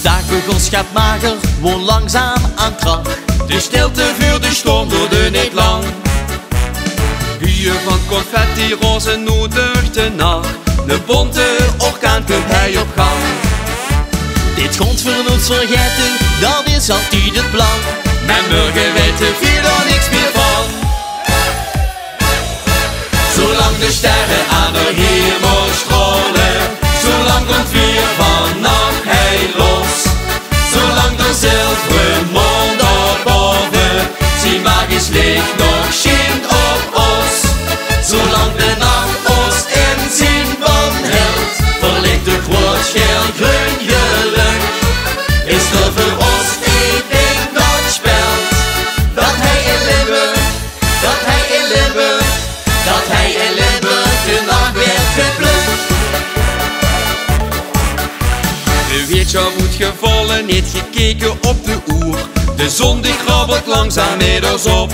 Vandaag begon Schatmager, woon langzaam aan kracht. De stilte vuurde storm duurde niet lang. Buien van confetti, roze noedig de nacht. De bonte orkaan komt hij op gang. Dit grond voor ons vergeten, dat is altijd het plan. Maar morgen weten we er niks meer van. Zolang de sterren aan de hemel stralen, zolang komt weer vannacht hij los. Zolang de zilveren mond daarboven zijn magisch licht nog schijnt op ons. Zolang de nacht ons in zijn ban hield, verlicht de groot scheel groen geluk. Is er voor ons één ding dat speelt, dat hij in Limburg, dat hij in Limburg, dat hij in Limburg de nacht werd geplukt. De weertje moet gevallen, niet gekeken op de oer. De zon die krabbelt langzaam met ons op.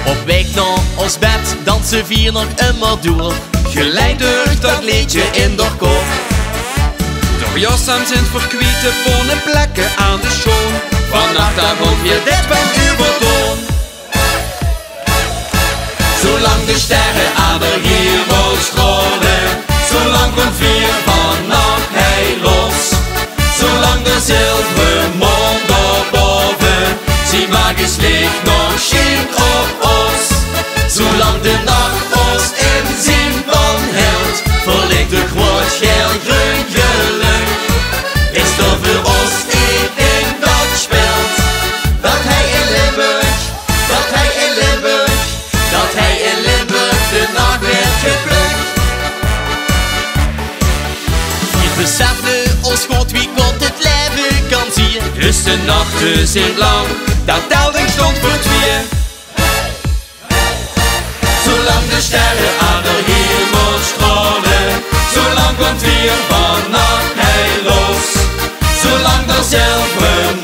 Op weg naar ons bed dansen vier nog immer door. Gelijk door dat liedje in de kop. Door jassen zijn verkwieten bonne plekken aan de schoon. Vannacht daar komt je dit van überdoen. Zolang de sterren aan de hemel stralen, zolang komt weer vannacht hij los. Zolang de zilveren mond daarboven zijn magisch licht nog schijnt op ons. Zolang de nacht ons in zijn ban hield, verlicht de groot geel groen geluk. Is er voor ons één ding dat speelt, dat hij in Limburg, dat hij in Limburg, dat hij in Limburg de nacht werd geplukt. Hier beseften ons God wie God het leven kan zien. Dus de nachten zijn lang, dat telding stond voor twee. Zolang de sterren aan de hemel stralen, zolang komt weer vannacht hij los. Zolang er zilveren